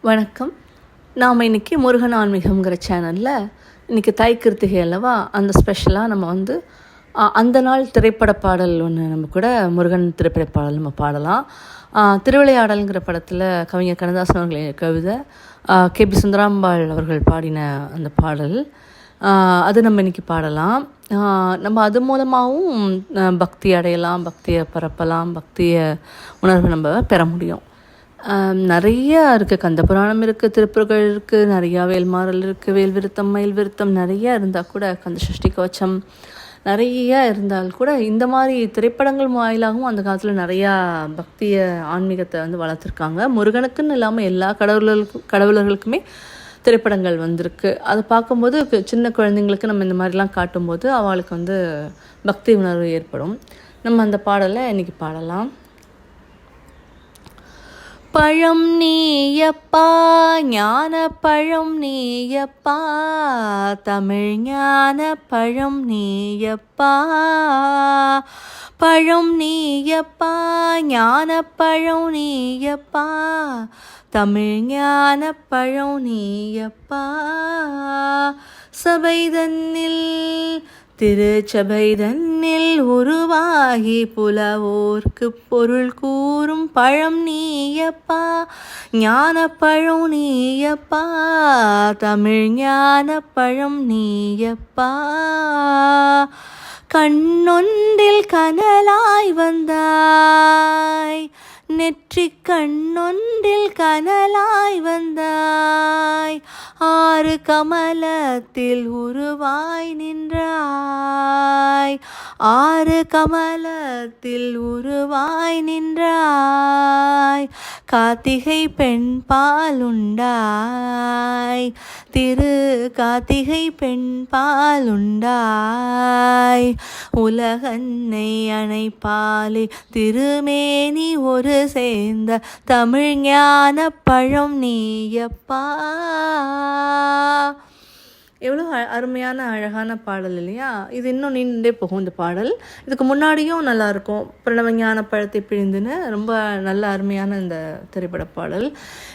வணக்கம். நாம் இன்றைக்கி முருகன் ஆன்மீகம்ங்கிற சேனலில் இன்றைக்கி தை கிருத்திகை அல்லவா, அந்த ஸ்பெஷலாக நம்ம வந்து அந்த நாள் திரைப்பட பாடல் ஒன்று நம்ம கூட முருகன் திரைப்பட பாடல் நம்ம பாடலாம். திருவிளையாடல்ங்கிற படத்தில் கவிஞர் கண்ணதாசன் அவர்களின் கவிதை, கேபி சுந்தராம்பாள் அவர்கள் பாடின அந்த பாடல், அது நம்ம இன்றைக்கி பாடலாம். நம்ம அது மூலமாகவும் பக்தி அடையலாம், பக்தியை பரப்பலாம், பக்தியை உணர்வு நம்ம பெற முடியும். நிறையா இருக்குது. கந்த புராணம் இருக்குது, திருப்புகள் இருக்குது, நிறையா வேல்மாறல் இருக்குது, வேல் விருத்தம், மயில் விருத்தம் நிறையா இருந்தால் கூட, கந்த சஷ்டி கவச்சம் நிறையா இருந்தால் கூட, இந்த மாதிரி திரைப்படங்கள் வாயிலாகவும் அந்த காலத்தில் நிறையா பக்தியை ஆன்மீகத்தை வந்து வளர்த்துருக்காங்க. முருகனுக்குன்னு இல்லாமல் எல்லா கடவுளர்களுக்குமே திரைப்படங்கள் வந்திருக்கு. அதை பார்க்கும்போது சின்ன குழந்தைங்களுக்கு நம்ம இந்த மாதிரிலாம் காட்டும்போது அவளுக்கு வந்து பக்தி உணர்வு ஏற்படும். நம்ம அந்த பாடலை இன்றைக்கி பாடலாம். பழம் நீயப்பா, ஞான பழம் நீயப்பா, தமிழ் ஞான பழம் நீயப்பா, பழம் நீயப்பா, ஞான பழம் நீயப்பா, தமிழ் ஞான பழம் நீயப்பா, சபைதன்னில் திருச்சபைதன்னில் உருவாகி புலவோர்க்கு பொருள் கூறும் பழம் நீயப்பா, ஞான பழம் நீயப்பா, தமிழ் ஞான பழம் நீயப்பா, கண்ணொன்றில் கனலாய் வந்தாய், நெற்றி கண்ணொன்றில் கனலாய் வந்தாய், ஆறு கமலத்தில் உருவாய் நின்றாய், ஆறு கமலத்தில் உருவாய் நின்றாய், கார்த்திகை பெண் பாலுண்டாய், திரு கார்த்திகை பெண் பாலுண்டாய், உலகன்னை அணைப்பாலே திருமேனி ஒரு சேர்ந்த தமிழ் ஞான பழம் நீயப்பா. எவ்வளோ அருமையான அழகான பாடல் இல்லையா? இது இன்னும் நீண்டே போகும் இந்த பாடல். இதுக்கு முன்னாடியும் நல்லாயிருக்கும். பிரணவ ஞான பழத்தை பிழிந்துன்னு ரொம்ப நல்ல அருமையான இந்த திரைப்பட பாடல்.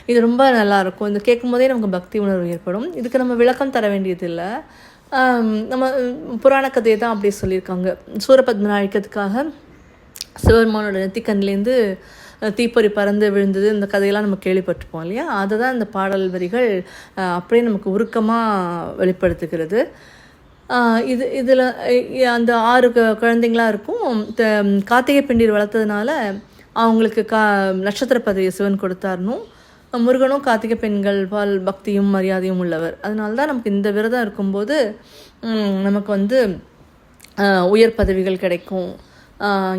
இது ரொம்ப நல்லாயிருக்கும். இது கேட்கும் போதே நமக்கு பக்தி உணர்வு ஏற்படும். இதுக்கு நம்ம விளக்கம் தர வேண்டியதில்லை. நம்ம புராண கதையை தான் அப்படியே சொல்லியிருக்காங்க. சூரபத்மனை அழிக்கிறதுக்காக சிவபெருமானோட நெத்திக்கண்லேருந்து தீப்பொறி பறந்து விழுந்தது, இந்த கதையெல்லாம் நம்ம கேள்விப்பட்டிருப்போம் இல்லையா? அதை தான் இந்த பாடல் வரிகள் அப்படியே நமக்கு உருக்கமாக வெளிப்படுத்துகிறது. இதில் அந்த 6 குழந்தைங்களாக இருக்கும். கார்த்திகை பெண்டீர் வளர்த்ததுனால அவங்களுக்கு நட்சத்திர பதவியை சிவன் கொடுத்தாருனும், முருகனும் கார்த்திகை பெண்கள் பால் பக்தியும் மரியாதையும் உள்ளவர். அதனால தான் நமக்கு இந்த விரதம் இருக்கும்போது நமக்கு வந்து உயர் பதவிகள் கிடைக்கும்,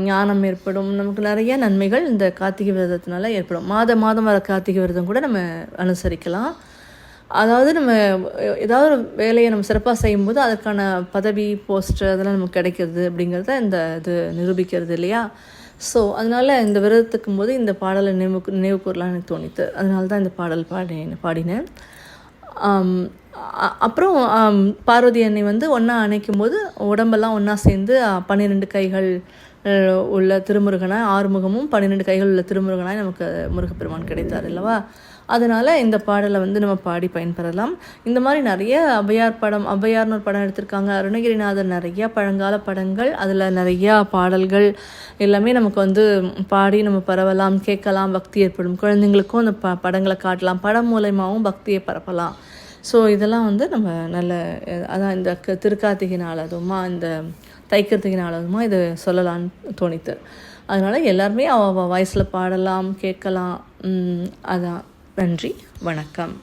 ஞானம் ஏற்படும், நமக்கு நிறைய நன்மைகள் இந்த கார்த்திகை விரதத்தினால ஏற்படும். மாதம் வர கார்த்திகை விரதம் கூட நம்ம அனுசரிக்கலாம். அதாவது நம்ம ஏதாவது ஒரு வேலையை நம்ம சிறப்பாக செய்யும்போது அதற்கான பதவி, போஸ்டர் அதெல்லாம் நமக்கு கிடைக்கிறது அப்படிங்கிறத இந்த இது நிரூபிக்கிறது இல்லையா? ஸோ அதனால் இந்த விரதத்துக்கும் போது இந்த பாடலை நினைவு கூறலான்னு எனக்கு தோணித்து. அதனால தான் இந்த பாடல் பாடினேன். அப்புறம் பார்வதி அன்னை வந்து ஒன்றா அணைக்கும் போது உடம்பெல்லாம் ஒன்றா சேர்ந்து 12 கைகள் உள்ள திருமுருகனாய், 6 முகமும் 12 கைகள் உள்ள திருமுருகனாய் நமக்கு முருகப்பெருமான் கிடைத்தார் அல்லவா? அதனால் இந்த பாடலை வந்து நம்ம பாடி பயன்பெறலாம். இந்த மாதிரி நிறைய ஔவையார்னு ஒரு படம் எடுத்திருக்காங்க. அருணகிரிநாதர் நிறையா பழங்கால படங்கள், அதில் நிறையா பாடல்கள் எல்லாமே நமக்கு வந்து பாடி நம்ம பரவலாம், கேட்கலாம், பக்தி ஏற்படும். குழந்தைங்களுக்கும் அந்த படங்களை காட்டலாம், படம் மூலயமாவும் பக்தியை பரப்பலாம். ஸோ இதெல்லாம் வந்து நம்ம நல்ல அதான் இந்த திருக்கார்த்திகை நாள் அதுவுமா, இந்த தைக்கிறதுக்கு நாள் அதுவுமா இதை சொல்லலான்னு தோணித்து. அதனால் எல்லாருமே அவ வாய்ஸில் பாடலாம், கேட்கலாம். அதான். நன்றி, வணக்கம்.